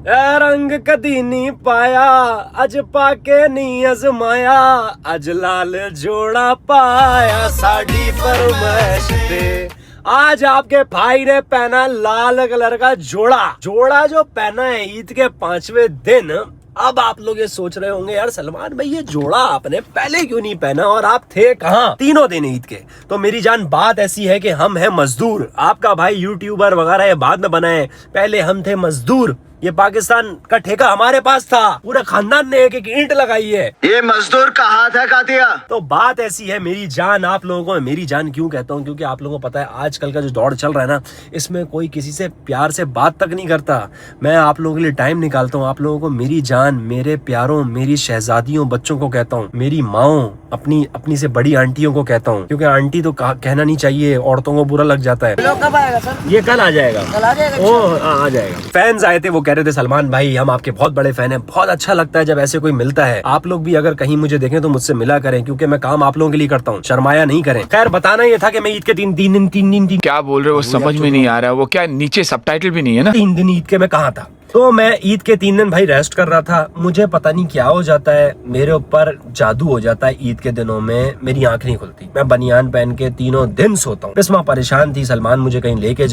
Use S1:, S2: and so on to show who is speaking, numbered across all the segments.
S1: रंग कदी नहीं पाया अज पाके नहीं अजमाया, अज लाल जोड़ा पाया साड़ी फरमाइश पे। आज आपके भाई ने पहना लाल कलर का जोड़ा जो पहना है ईद के 5वें दिन। अब आप लोग ये सोच रहे होंगे यार सलमान भाई ये जोड़ा आपने पहले क्यों नहीं पहना और आप थे कहाँ तीनों दिन ईद के। तो मेरी जान बात ऐसी है कि हम हैं मजदूर। आपका भाई यूट्यूबर वगैरह ये बाद में बना है, पहले हम थे मजदूर। ये पाकिस्तान का ठेका हमारे पास था, पूरा खानदान ने एक एक ईंट लगाई है। ये मजदूर का हाथ है कातिया। तो बात ऐसी है मेरी जान, आप लोगों को मेरी जान क्यों कहता हूँ, क्योंकि आप लोगों को पता है आजकल का जो दौर चल रहा है ना, इसमें कोई किसी से प्यार से बात तक नहीं करता। मैं आप लोगों के लिए टाइम निकालता हूँ, आप लोगों को मेरी जान, मेरे प्यारों, मेरी शहजादियों, बच्चों को कहता हूँ, मेरी माओ, अपनी से बड़ी आंटियों को कहता हूँ, क्योंकि आंटी तो कहना नहीं चाहिए, औरतों को बुरा लग जाता है।
S2: कब आएगा सर?
S1: ये कल आ जाएगा। ओह आ जाएगा। फैंस आए थे, वो कह रहे थे सलमान भाई हम आपके बहुत बड़े फैन हैं, बहुत अच्छा लगता है जब ऐसे कोई मिलता है। आप लोग भी अगर कहीं मुझे देखें तो मुझसे मिला करें, क्योंकि मैं काम आप लोगों के लिए करता हूँ, शर्माया नहीं करें। खैर बताना ये था कि मैं ईद के तीन दिन
S3: क्या बोल रहे हो, समझ में नहीं आ रहा है। वो क्या नीचे सबटाइटल भी नहीं है ना?
S1: 3 दिन ईद के मैं कहाँ था। तो मैं ईद के 3 दिन भाई रेस्ट कर रहा था। मुझे पता नहीं क्या हो जाता है, मेरे ऊपर जादू हो जाता है। ईद के दिनों में मेरी आंख नहीं खुलती, मैं बनियान पहन के तीनों दिन सोता हूँ। बिस्मा परेशान थी, सलमान मुझे कहीं लेके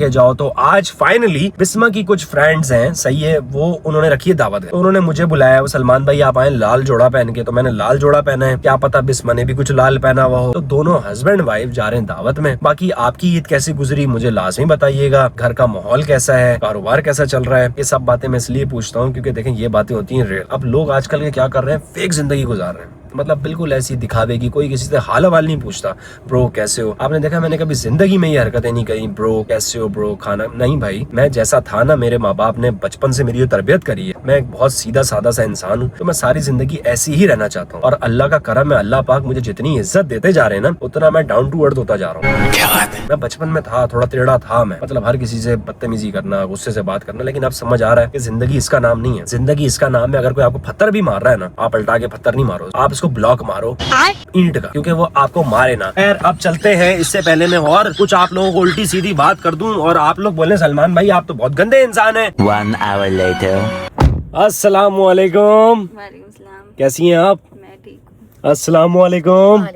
S1: जाओ। तो आज फाइनली बिस्मा की कुछ फ्रेंड्स हैं, सही है, वो उन्होंने रखी है दावत। तो उन्होंने मुझे बुलाया, वो सलमान भाई आप आए लाल जोड़ा पहन के। तो मैंने लाल जोड़ा पहना है, क्या पता बिस्मा ने भी कुछ लाल पहना हुआ हो। तो दोनों हस्बैंड वाइफ जा रहे हैं दावत में। बाकी आपकी ईद कैसी गुजरी मुझे लाजमी बताइएगा, घर का माहौल कैसा है, कारोबार कैसा चल रहा है। ये सब बातें मैं इसलिए पूछता हूँ क्योंकि देखें ये बातें होती हैं रियल। अब लोग आजकल के क्या कर रहे हैं, फेक जिंदगी गुजार रहे हैं, मतलब बिल्कुल ऐसी दिखावे की, कोई किसी से हाल हवाल नहीं पूछता। ब्रो कैसे हो? आपने देखा मैंने कभी जिंदगी में ये हरकतें नहीं करी, ब्रो कैसे हो, ब्रो खाना नहीं। भाई मैं जैसा था ना, मेरे माँ बाप ने बचपन से मेरी जो तरबियत करी है, मैं एक बहुत सीधा सादा सा इंसान हूँ। तो मैं सारी जिंदगी ऐसी ही रहना चाहता हूँ। और अल्लाह का करम है, अल्लाह पाक मुझे जितनी इज्जत देते जा रहे हैं ना, उतना मैं डाउन टू अर्थ होता जा रहा हूँ। क्या बात है। मैं बचपन में था थोड़ा टेढ़ा था, मैं मतलब हर किसी से बदतमीजी करना, गुस्से से बात करना। लेकिन अब समझ आ रहा है कि जिंदगी इसका नाम नहीं है। जिंदगी इसका नाम है, अगर कोई आपको पत्थर भी मार रहा है ना, आप पलटा के पत्थर नहीं मारो, आप इसको ब्लॉक मारो ईंट का, क्योंकि वो आपको मारे ना। खैर अब चलते हैं। इससे पहले मैं और कुछ आप लोगों को उल्टी सीधी बात कर दूं और आप लोग बोले सलमान भाई आप तो बहुत गंदे इंसान हैं।
S4: 1 hour later.
S1: अस्सलाम वालेकुम। कैसी हैं आप?
S2: मैं ठीक हूँ।
S1: अस्सलाम वालेकुम।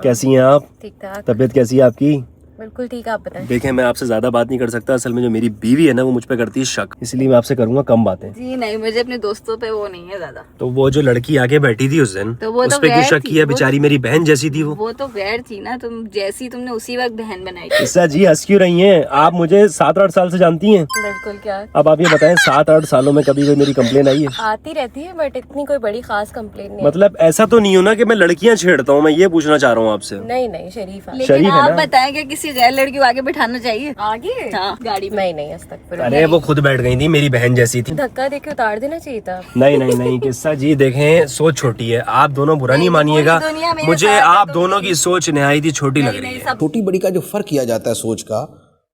S1: कैसी हैं आप?
S2: ठीक ठाक,
S1: तबीयत कैसी है आपकी?
S2: बिल्कुल ठीक, आप बताएं।
S1: देखें मैं आपसे ज्यादा बात नहीं कर सकता, असल में जो मेरी बीवी है ना वो मुझ पे करती है शक, इसलिए मैं आपसे करूंगा कम बातें।
S2: जी नहीं, मुझे अपने दोस्तों पे वो नहीं है ज्यादा।
S1: तो वो जो लड़की आके बैठी थी उस दिन,
S2: तो वो
S1: उस
S2: तो
S1: पे क्यों
S2: गैर
S1: शक
S2: थी,
S1: किया?
S2: वो
S1: बेचारी मेरी बहन जैसी थी वो।
S2: वो तो गैर थी ना, तुम जैसी तुमने उसी वक्त बहन बनाई।
S1: किस्सा जी हंस क्यों रही हैं? आप मुझे 7-8 साल से जानती हैं।
S2: बिल्कुल। क्या
S1: अब आप ये बताएं 7-8 सालों में कभी कोई मेरी कंप्लेन आई है?
S2: आती रहती है, बट इतनी कोई बड़ी खास कंप्लेन नहीं।
S1: मतलब ऐसा तो नहीं हो ना कि मैं लड़कियां छेड़ता हूँ, मैं ये पूछना चाह रहा हूँ आपसे।
S2: नहीं शरीफ है।
S1: शरीफ है
S2: आप
S1: ना?
S2: बताएं कि किसी गैर लड़की को आगे बिठाना चाहिए? आगे? हाँ, गाड़ी में। नहीं अस्तगफुर।
S1: अरे वो खुद बैठ गई थी, मेरी बहन जैसी थी।
S2: धक्का देके उतार देना चाहिए था।
S1: नहीं किस्सा जी देखें सोच छोटी है, आप दोनों बुरा नहीं मानिएगा,
S2: पूरी दुनिया मेरे
S1: मुझे
S2: साथ है
S1: आप
S2: तो
S1: दोनों की सोच निहायत ही छोटी लग रही है।
S5: छोटी बड़ी का जो फ़र्क किया जाता है सोच का,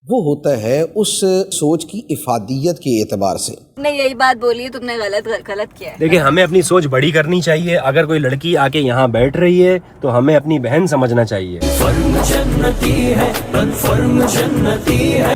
S5: वो होता है उस सोच की इफादियत के एतबार से।
S2: नहीं, यही बात बोली है तुमने, गलत किया है।
S1: देखिए हमें अपनी सोच बड़ी करनी चाहिए। अगर कोई लड़की आके यहाँ बैठ रही है तो हमें अपनी बहन समझना चाहिए।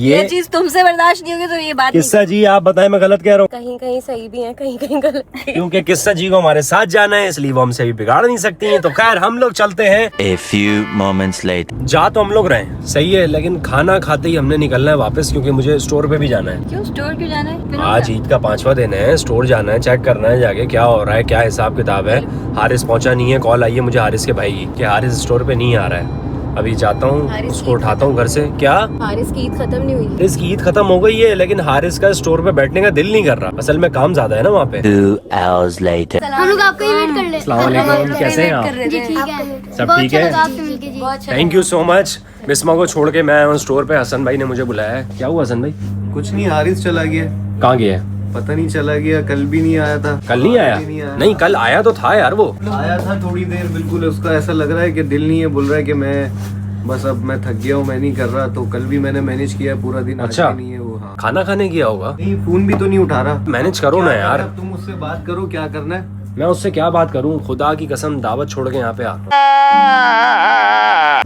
S2: ये चीज तुमसे बर्दाश्त नहीं होगी तो ये बात
S1: किस्सा जी आप बताएं मैं गलत कह रहा हूँ?
S2: कहीं कहीं सही भी है, कहीं कहीं गलत भी है।
S1: क्योंकि किस्सा जी को हमारे साथ जाना है, इसलिए वो हमसे अभी बिगाड़ नहीं सकती हैं। तो खैर हम लोग चलते हैं।
S4: A few moments later.
S1: जा तो हम लोग रहे हैं, सही है, लेकिन खाना खाते ही हमने निकलना है वापस, क्योंकि मुझे स्टोर पे भी जाना है।
S2: क्यों स्टोर क्यों जाना है?
S1: आज ईद का 5वां दिन है, स्टोर जाना है, चेक करना है जाके क्या हो रहा है, क्या हिसाब किताब है। हारिस पहुंचा नहीं है, कॉल आई है मुझे हारिस के भाई की कि हारिस स्टोर पे नहीं आ रहा है। अभी जाता हूँ, उसको उठाता हूँ घर से। क्या
S2: हारिस की ईद खत्म नहीं हुई?
S1: हारिस की ईद खत्म हो गई है, लेकिन हारिस का स्टोर पे बैठने का दिल नहीं कर रहा, असल में काम ज्यादा है ना वहाँ पे।
S4: 2 hours later.
S6: हम लोग आपका ही वेट कर ले।
S1: अस्सलाम वालेकुम, कैसे हैं आप?
S6: जी ठीक है,
S1: सब ठीक है?
S6: आपसे मिलके जी।
S1: Thank you so much. Bisma को छोड़ के मैं आया हूँ स्टोर पे, हसन भाई ने मुझे बुलाया है। क्या हुआ हसन भाई?
S7: कुछ नहीं, हारिस चला गया।
S1: कहाँ गया है?
S7: पता नहीं, चला गया। कल भी नहीं आया था।
S1: कल नहीं आया? नहीं कल आया तो था यार, वो
S7: आया था थोड़ी देर, बिल्कुल उसका ऐसा लग रहा है कि दिल नहीं है, बोल रहा है कि मैं बस अब मैं थक गया हूँ, मैं नहीं कर रहा। तो कल भी मैंने मैनेज किया पूरा दिन।
S1: अच्छा।
S7: नहीं है वो। हाँ,
S1: खाना खाने गया होगा।
S7: नहीं फोन भी तो नहीं उठा रहा।
S1: मैनेज करो ना यार।
S7: अब तुम उससे बात करो, क्या करना है।
S1: मैं उससे क्या बात करूं, खुदा की कसम दावत छोड़ के यहाँ पे आ,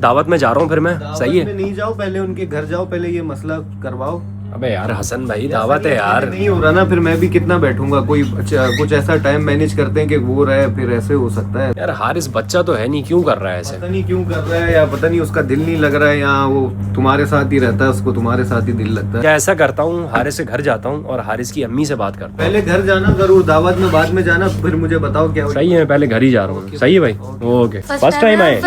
S1: दावत में जा रहा हूँ फिर मैं। सही है,
S7: नहीं जाओ, पहले उनके घर जाओ, पहले ये मसला करवाओ।
S1: अबे यार हसन भाई दावत है यार।
S7: नहीं हो रहा ना, फिर मैं भी कितना बैठूंगा। कोई कुछ ऐसा टाइम मैनेज करते हैं कि वो रहे, फिर ऐसे हो सकता है।
S1: यार हारिस बच्चा तो है नहीं, क्यों कर रहा है ऐसे?
S7: पता नहीं क्यों कर रहा है, या पता नहीं उसका दिल नहीं लग रहा है, या वो तुम्हारे साथ ही रहता है, उसको तुम्हारे साथ ही दिल लगता है।
S1: क्या ऐसा करता हूँ, हारिस के घर जाता हूँ और हारिस की अम्मी से बात करता हूँ।
S7: पहले घर जाना जरूर, दावत में बाद में जाना, फिर मुझे बताओ क्या।
S1: सही है, मैं पहले घर ही जा रहा हूँ। सही है भाई, ओके। फर्स्ट टाइम आए?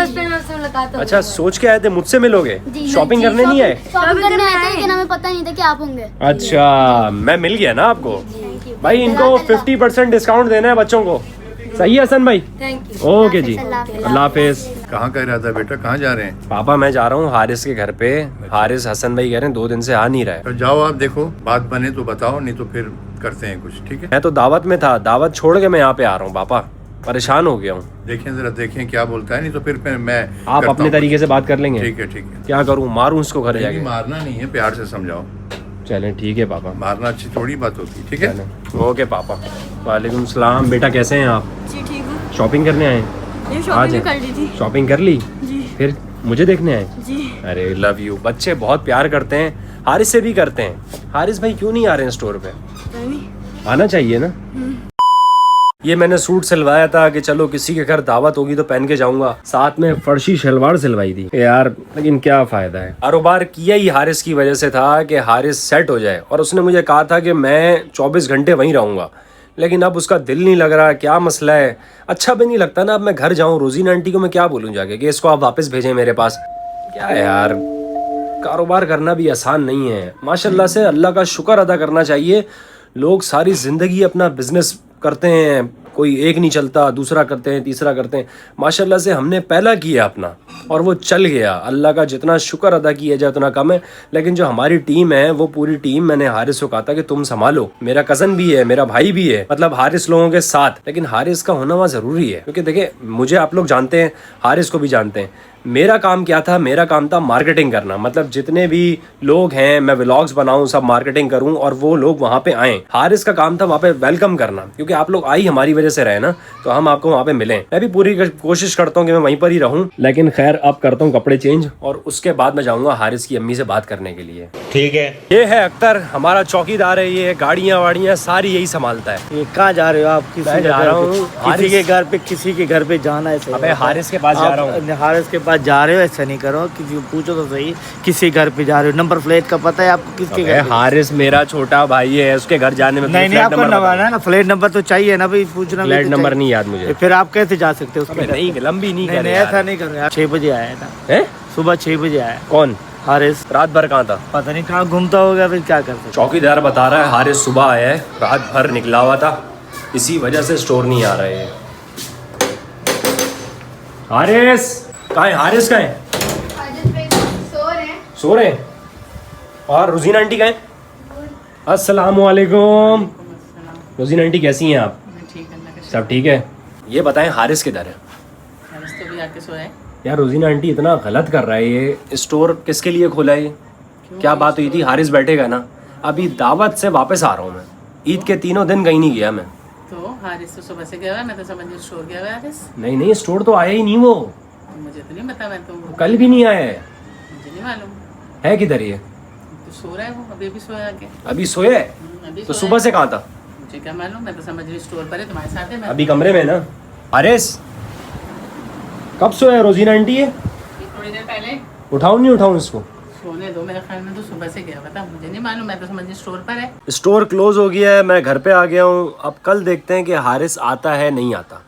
S1: अच्छा, सोच के आए थे मुझसे मिलोगे? शॉपिंग करने नहीं आए?
S6: शॉपिंग करने आए थे, लेकिन हमें पता नहीं था कि आप होंगे।
S1: अच्छा, मैं मिल गया ना आपको। भाई इनको 50% डिस्काउंट देना है बच्चों को। सही है हसन भाई? ओके जी, अल्लाह हाफिज।
S8: कहाँ का इरादा है बेटा, कहाँ जा रहे हैं?
S1: पापा मैं जा रहा हूँ हारिस के घर पे। हारिस हसन भाई कह रहे हैं 2 दिन से आ नहीं रहा है।
S8: तो जाओ आप देखो, बात बने तो बताओ, नहीं तो फिर करते हैं कुछ, ठीक है?
S1: मैं तो दावत में था, दावत छोड़ के मैं यहाँ पे आ रहा हूँ पापा, परेशान हो गया हूँ।
S8: देखें जरा, देखें क्या बोलता है, नहीं तो फिर मैं
S1: आप अपने तरीके से बात कर लेंगे?
S8: ठीक है ठीक है।
S1: क्या करूँ, मारूं इसको घर जाके?
S8: मारना नहीं है, प्यार से समझाओ।
S1: चलें ठीक है पापा।
S8: मारना अच्छी थोड़ी बात होती है, ठीक है?
S1: चलें, ओके पापा। वालेकुम सलाम। बेटा कैसे हैं आप?
S2: जी ठीक हूँ।
S1: शॉपिंग करने आए?
S2: ये शॉपिंग कर ली थी।
S1: शॉपिंग कर ली?
S2: जी।
S1: फिर मुझे देखने आए?
S2: जी।
S1: अरे लव यू। बच्चे बहुत प्यार करते हैं, हारिस से भी करते हैं। हारिस भाई क्यों नहीं आ रहे हैं स्टोर पे? आना चाहिए ना। ये मैंने सूट सिलवाया था कि चलो किसी के घर दावत होगी तो पहन के जाऊंगा, साथ में फर्शी शलवार सिलवाई थी यार, लेकिन क्या फायदा है। कारोबार किया ही हारिस की वजह से था कि हारिस सेट हो जाए, और उसने मुझे कहा था कि मैं 24 घंटे वहीं रहूंगा, लेकिन अब उसका दिल नहीं लग रहा। क्या मसला है? अच्छा भी नहीं लगता ना अब मैं घर जाऊं। रोजीना आंटी को मैं क्या बोलूं जाके कि इसको आप वापस भेजें मेरे पास? क्या है यार, कारोबार करना भी आसान नहीं है। माशाल्लाह से अल्लाह का शुक्र अदा करना चाहिए। लोग सारी ज़िंदगी अपना बिजनेस करते हैं, कोई एक नहीं चलता, दूसरा करते हैं, तीसरा करते हैं। माशाल्लाह से हमने पहला किया अपना और वो चल गया। अल्लाह का जितना शुक्र अदा किया जाए उतना कम है। लेकिन जो हमारी टीम है वो पूरी टीम, मैंने हारिस को कहा था कि तुम संभालो। मेरा कज़न भी है, मेरा भाई भी है, मतलब हारिस लोगों के साथ, लेकिन हारिस का होना वहाँ ज़रूरी है। क्योंकि देखिए, मुझे आप लोग जानते हैं, हारिस को भी जानते हैं। मेरा काम क्या था? मेरा काम था मार्केटिंग करना, मतलब जितने भी लोग हैं मैं व्लॉग्स बनाऊं, सब मार्केटिंग करूं और वो लोग वहां पे आएं। हारिस का काम था वहां पे वेलकम करना, क्योंकि आप लोग आई हमारी वजह से रहे ना, तो हम आपको वहां पे मिलें। मैं भी पूरी कोशिश करता हूं कि मैं वहीं पर ही रहूं, लेकिन खैर अब करता हूं कपड़े चेंज और उसके बाद मैं जाऊंगा हारिस की अम्मी से बात करने के लिए।
S9: ठीक है।
S1: ये है अख्तर, हमारा चौकीदार है। ये गाड़ियाँ वाड़ियाँ सारी यही संभालता है।
S9: ये कहाँ जा रहे हो आप?
S1: मैं जा रहा हूँ
S9: किसी के घर पे, किसी के घर पे जाना है।
S1: अबे हारिस के पास जा रहा हूँ।
S9: हारिस के पास जा रहे हो? ऐसा नहीं करो, किसी को पूछो तो सही, किसी घर पे जा रहे हो? नंबर प्लेट का पता है आपको? किसके घर?
S1: हारिस मेरा छोटा भाई है, उसके घर जाने में
S9: नहीं आपको नंबर ना, फ्लैट नंबर तो चाहिए ना भाई, पूछना।
S1: फ्लैट नंबर नहीं याद मुझे।
S9: फिर आप कैसे जा सकते हो उसके?
S1: नहीं, लंबी नहीं कर,
S9: ऐसा नहीं करो यार। 6 बजे आया था, सुबह 6 बजे आया।
S1: कौन?
S9: हारिस।
S1: रात भर कहाँ था?
S9: पता नहीं कहाँ घूमता होगा, फिर क्या कर सकते।
S1: चौकीदार बता रहा है हारिस सुबह आया है, रात भर निकला हुआ था, इसी वजह से स्टोर नहीं आ रहे हैं। हारिस कहाँ है? हारिस कहाँ है? सो रहे हैं। और रोजीना आंटी कहाँ है? अस्सलामुअलैकुम। रोजीना आंटी कैसी हैं आप? सब ठीक है। ये बताएं हारिस किधर है?
S10: तो भी आके सोया है।
S1: यार रोजीना आंटी इतना गलत कर रहा है। ये स्टोर किसके लिए खोला है? क्या बात हुई थी? हारिस बैठेगा ना। अभी दावत से वापस आ रहा हूँ मैं, ईद के 3 दिन कहीं नहीं गया मैं।
S10: तो हारिस तो सुबह से गया हुआ, मैं तो समझ स्टोर गया हुआ है हारिस।
S1: नहीं स्टोर तो आया ही नहीं वो।
S10: मुझे तो नहीं पता, मैं तो
S1: कल भी नहीं आया है।
S10: मुझे नहीं मालूम
S1: है किधर ये?
S10: तो सो रहा है वो, अभी भी सोया आके।
S1: अभी सोया है?
S10: अभी
S1: तो सुबह से कहाँ था?
S10: मुझे क्या मालूम, मैं तो समझ रही स्टोर पर है, तुम्हारे साथ है। मैं
S1: अभी कमरे में ना। हारिस कब सोया है रोजीना आंटी? ये
S10: थोड़ी देर पहले।
S1: उठाऊं नहीं उठाऊं इसको?
S10: सोने दो, मेरे ख्याल में तो सुबह से गया हुआ था, मुझे नहीं मालूम, मैं तो समझ रही स्टोर पर है।
S1: स्टोर क्लोज हो गया है, मैं घर पे आ गया हूँ। अब कल देखते हैं कि हारिस आता है नहीं आता।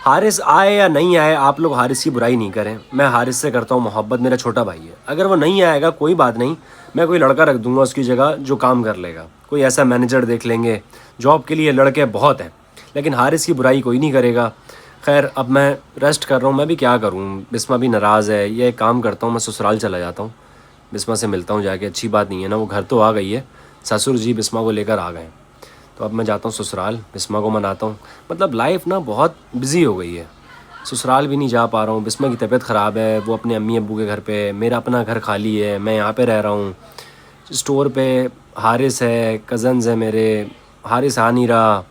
S1: हारिस आए या नहीं आए, आप लोग हारिस की बुराई नहीं करें। मैं हारिस से करता हूँ मोहब्बत, मेरा छोटा भाई है। अगर वो नहीं आएगा कोई बात नहीं, मैं कोई लड़का रख दूंगा उसकी जगह जो काम कर लेगा। कोई ऐसा मैनेजर देख लेंगे, जॉब के लिए लड़के बहुत हैं, लेकिन हारिस की बुराई कोई नहीं करेगा। खैर अब मैं रेस्ट कर रहा हूँ। मैं भी क्या करूँ, बिस्मा भी नाराज़ है। ये काम करता हूँ, मैं ससुराल चला जाता हूँ, बिस्मा से मिलता हूँ जाके। अच्छी बात नहीं है ना, वो घर तो आ गई है, ससुर जी बिस्मा को लेकर आ गए, तो अब मैं जाता हूँ ससुराल, बिस्मा को मनाता हूँ। मतलब लाइफ ना बहुत बिजी हो गई है, ससुराल भी नहीं जा पा रहा हूँ। बिस्मा की तबीयत ख़राब है, वो अपने अम्मी अब्बू के घर पे, मेरा अपना घर खाली है, मैं यहाँ पे रह रहा हूँ। स्टोर पे हारिस है, कज़न्स है मेरे, हारिस आ नहीं रहा,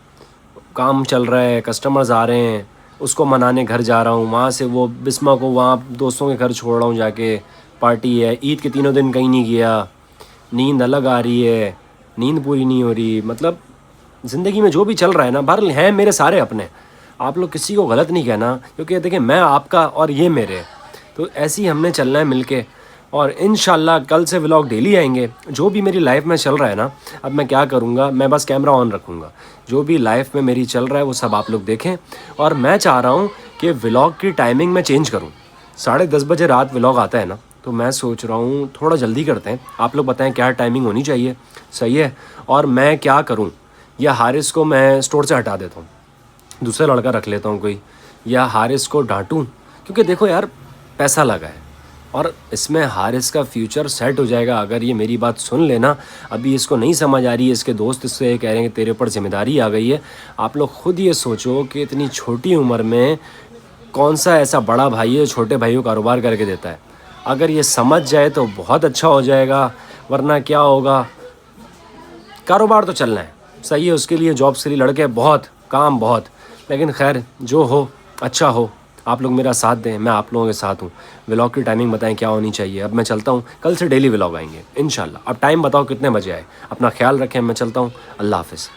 S1: काम चल रहा है, कस्टमर्स आ रहे हैं, उसको मनाने घर जा रहा हूँ। वहाँ से वो बिस्मा को वहाँ दोस्तों के घर छोड़ रहा हूँ जाके, पार्टी है। ईद के 3 दिन कहीं नहीं गया। नींद अलग आ रही है, नींद पूरी नहीं हो रही। मतलब ज़िंदगी में जो भी चल रहा है ना, बहरहाल हैं मेरे सारे अपने, आप लोग किसी को गलत नहीं कहना, क्योंकि देखिए मैं आपका और ये मेरे, तो ऐसे ही हमने चलना है मिलके। और इंशाल्लाह कल से व्लॉग डेली आएंगे। जो भी मेरी लाइफ में चल रहा है ना, अब मैं क्या करूँगा, मैं बस कैमरा ऑन रखूँगा, जो भी लाइफ में मेरी चल रहा है वो सब आप लोग देखें। और मैं चाह रहा हूँ कि व्लॉग की टाइमिंग मैं चेंज करूँ। 10:30 बजे रात व्लॉग आता है ना, तो मैं सोच रहा हूँ थोड़ा जल्दी करते हैं। आप लोग बताएं क्या टाइमिंग होनी चाहिए, सही है। और मैं क्या करूँ, या हारिस को मैं स्टोर से हटा देता हूँ, दूसरा लड़का रख लेता हूँ कोई, या हारिस को डांटूँ, क्योंकि देखो यार पैसा लगा है और इसमें हारिस का फ्यूचर सेट हो जाएगा अगर ये मेरी बात सुन लेना। अभी इसको नहीं समझ आ रही है, इसके दोस्त इससे कह रहे हैं कि तेरे ऊपर जिम्मेदारी आ गई है। आप लोग खुद ये सोचो कि इतनी छोटी उम्र में कौन सा ऐसा बड़ा भाई है छोटे भाई को कारोबार करके देता है। अगर ये समझ जाए तो बहुत अच्छा हो जाएगा, वरना क्या होगा, कारोबार तो चलना है, सही है। उसके लिए जॉब्स के लिए लड़के बहुत, काम बहुत, लेकिन खैर जो हो अच्छा हो। आप लोग मेरा साथ दें, मैं आप लोगों के साथ हूँ। व्लॉग की टाइमिंग बताएं क्या होनी चाहिए। अब मैं चलता हूँ, कल से डेली व्लॉग आएंगे इंशाल्लाह। अब टाइम बताओ कितने बजे आए। अपना ख्याल रखें, मैं चलता हूँ। अल्लाह हाफ़िज़।